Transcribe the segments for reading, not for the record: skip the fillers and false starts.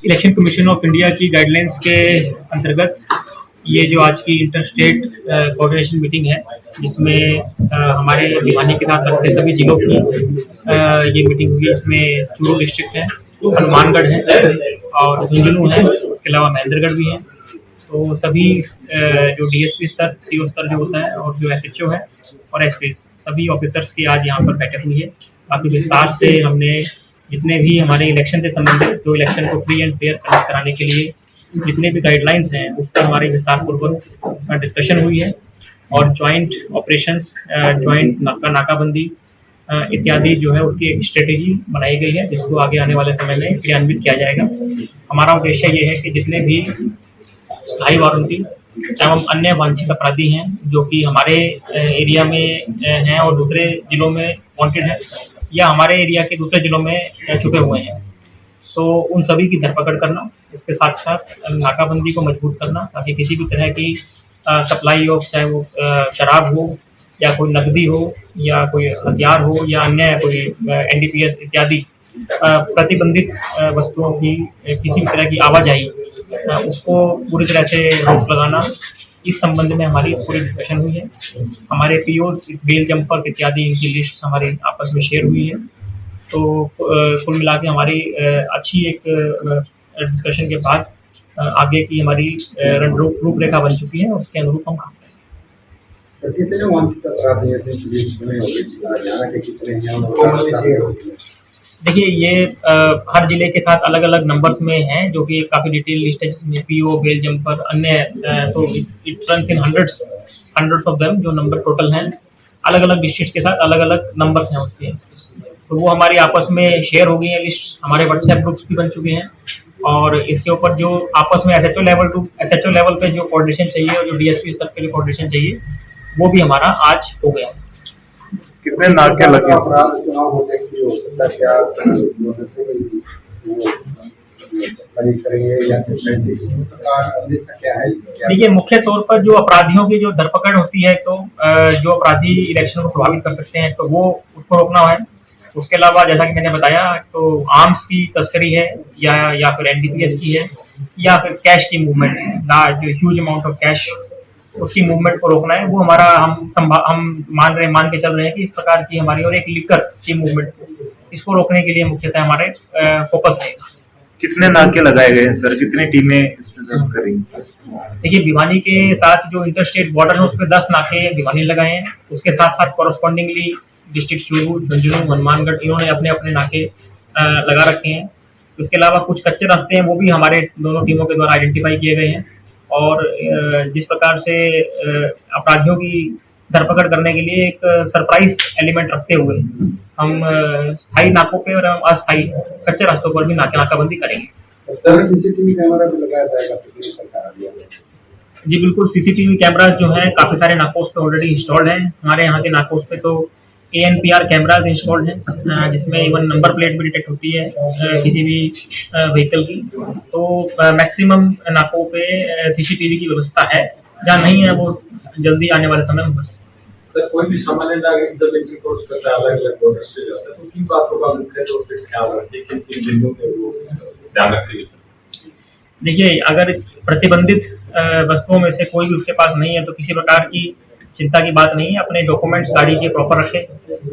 Election commission of India की guidelines के अंतर्गत ये जो आज की इंटर स्टेट कोऑर्डिनेशन मीटिंग है, जिसमें हमारे भिवानी के साथ लगते सभी जिलों की ये मीटिंग हुई। इसमें चूरू डिस्ट्रिक्ट है, हनुमानगढ़ है और झुंझुनू है, उसके अलावा महेंद्रगढ़ भी है। तो सभी जो डीएसपी स्तर, सीओ स्तर जो होता है और जो एसएचओ है और एसपी, सभी ऑफिसर्स की आज यहाँ पर बैठक हुई है। काफ़ी विस्तार से हमने जितने भी हमारे इलेक्शन से संबंधित, जो इलेक्शन को फ्री एंड फेयर कंडक्ट कराने के लिए जितने भी गाइडलाइंस हैं, उस पर हमारी विस्तारपूर्वक डिस्कशन हुई है। और जॉइंट ऑपरेशंस, जॉइंट नाकाबंदी इत्यादि जो है उसकी एक स्ट्रेटेजी बनाई गई है, जिसको आगे आने वाले समय में क्रियान्वित किया जाएगा। हमारा उद्देश्य ये है कि जितने भी स्थायी वारंटी एवं अन्य वांछित अपराधी हैं जो कि हमारे एरिया में हैं और दूसरे जिलों में वांटेड हैं या हमारे एरिया के दूसरे जिलों में छुपे हुए हैं, सो उन सभी की धरपकड़ करना, इसके साथ साथ नाकाबंदी को मजबूत करना ताकि किसी भी तरह की सप्लाई हो, चाहे वो शराब हो या कोई नकदी हो या कोई हथियार हो या अन्य कोई एनडीपीएस इत्यादि प्रतिबंधित वस्तुओं की किसी भी तरह की आवाजाही, उसको पूरी तरह से रोक लगाना, इस संबंध में हमारी पूरी डिस्कशन हुई है। हमारे पीओज, बेल जंपर्स इत्यादि इनकी लिस्ट हमारी आपस में शेयर हुई है। तो कुल मिला के हमारी अच्छी एक डिस्कशन के बाद आगे की हमारी रूपरेखा बन चुकी है, उसके अनुरूप हम काम करेंगे। सर, कितने वांछित अपराधी हैं? देखिए, ये हर जिले के साथ अलग अलग नंबर्स में हैं, जो कि काफ़ी डिटेल लिस्ट है, जिसमें पीओ, बेल जंपर, अन्य, तो it runs in hundreds of them. जो नंबर टोटल हैं अलग अलग डिस्ट्रिक्ट के साथ अलग अलग नंबर्स हैं उसके, तो वो हमारी आपस में शेयर हो गई है लिस्ट। हमारे व्हाट्सएप ग्रुप्स भी बन चुके हैं और इसके ऊपर जो आपस में एसएचओ लेवल पे जो कोऑर्डिनेशन चाहिए और जो डीएसपी स्तर पे जो कोऑर्डिनेशन चाहिए, वो भी हमारा आज हो गया। कितने नाके लगे? देखिए, मुख्य तौर पर जो अपराधियों की जो धरपकड़ होती है, तो जो अपराधी इलेक्शन को प्रभावित कर सकते हैं, तो वो उसको रोकना है। उसके अलावा जैसा कि मैंने बताया, तो आर्म्स की तस्करी है या फिर एनडीपीएस की है या फिर कैश की मूवमेंट, जो ह्यूज अमाउंट ऑफ कैश, उसकी मूवमेंट को रोकना है। वो हमारा हम मान के चल रहे हैं कि इस प्रकार की हमारी, और एक लिकर की मूवमेंट, इसको रोकने के लिए मुख्यतः हमारे फोकस रहेगा। कितने नाके लगाए गए हैं सर? कितनी टीमें इसमें काम करेंगी? देखिए, भिवानी के साथ जो इंटर स्टेट बॉर्डर है उस पर 10 नाके भिवानी लगाए हैं। उसके साथ साथ कॉरस्पॉन्डिंगली डिस्ट्रिक्ट चूरू, झुंझुनू, हनुमानगढ़, इन्होंने अपने अपने नाके लगा रखे हैं। उसके अलावा कुछ कच्चे रास्ते हैं, वो भी हमारे दोनों टीमों के द्वारा आइडेंटिफाई किए गए हैं। और जिस प्रकार से अपराधियों की धरपकड़ करने के लिए एक सरप्राइज एलिमेंट रखते हुए हम स्थायी नाकों पे और अस्थायी कच्चे रास्तों पर भी नाकाबंदी करेंगे। सर, सीसीटीवी कैमरा भी लगाया जाएगा? जी बिल्कुल, सीसीटीवी कैमराज जो हैं काफ़ी सारे नाकों पे ऑलरेडी इंस्टॉल्ड हैं। हमारे यहाँ के नाकों पे तो ANPR कैमराज इंस्टॉल्ड हैं, जिसमें इवन नंबर प्लेट भी डिटेक्ट होती है किसी भी व्हीकल की। तो मैक्सिमम नाकों पे सीसीटीवी की व्यवस्था है, जहाँ नहीं है वो जल्दी आने वाले समय में। सर, कोई भी सामान्य नागरिक जब इलेक्शन क्रॉस करता है, अलग अलग बॉर्डर से जाता है, तो किन बातों का मुख्य तौर से ख्याल रखें, किन बिंदुओं पे वो ध्यान रखते हैं? देखिए, अगर प्रतिबंधित वस्तुओं में से कोई भी उसके पास नहीं है तो किसी प्रकार की चिंता की बात नहीं है। अपने डॉक्यूमेंट्स गाड़ी के प्रॉपर रखें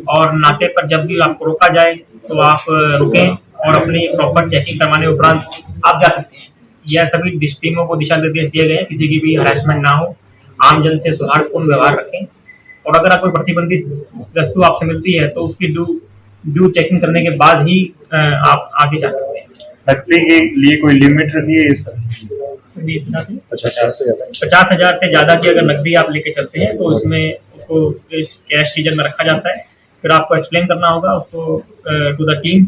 और नाके पर जब भी आपको रोका जाए तो आप रुकें और अपनी प्रॉपर चेकिंग करवाने उपरांत आप जा सकते हैं। यह सभी टीमों को दिशा निर्देश दिए गए हैं, किसी की भी हरासमेंट ना हो, आमजन से सौहार्दपूर्ण व्यवहार रखें। और अगर कोई प्रतिबंधित वस्तु आपसे मिलती है तो उसकी ड्यू चेकिंग करने के बाद ही आप आगे जा सकते हैं। नकदी के लिए कोई लिमिट रखी है सर? 50,000 से ज़्यादा की अगर नकदी आप लेके चलते हैं तो उसमें उसको कैश सीजन में रखा जाता है। फिर आपको एक्सप्लेन करना होगा उसको to the team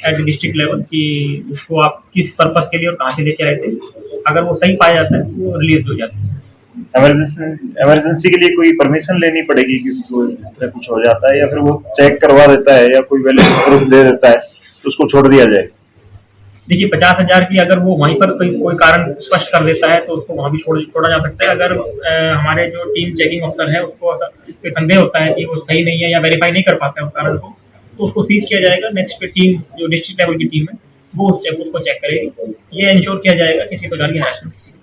at the district level कि उसको आप किस पर्पस के लिए और कहाँ से लेके आए थे। अगर वो सही पाया जाता है तो वो रिलीज हो जाती है। इमरजेंसी के लिए कोई परमिशन लेनी पड़ेगी किसी को, इस तरह कुछ हो जाता है, या फिर वो चेक करवा देता है या कोई वैलिड प्रूफ दे देता है तो उसको छोड़ दिया जाएगा? देखिए, 50,000 की अगर वो वहीं पर कोई कारण स्पष्ट कर देता है तो उसको वहाँ भी छोड़ा जा सकता है। अगर हमारे जो टीम चेकिंग ऑफिसर है उसको इस पर संदेह होता है कि वो सही नहीं है या वेरीफाई नहीं कर पाता है उस कारण को, तो उसको सीज किया जाएगा। नेक्स्ट पे टीम, जो डिस्ट्रिक्ट लेवल की टीम है, वो उसको चेक करेगी। ये इंश्योर किया जाएगा किसी प्रकार की हरासमेंट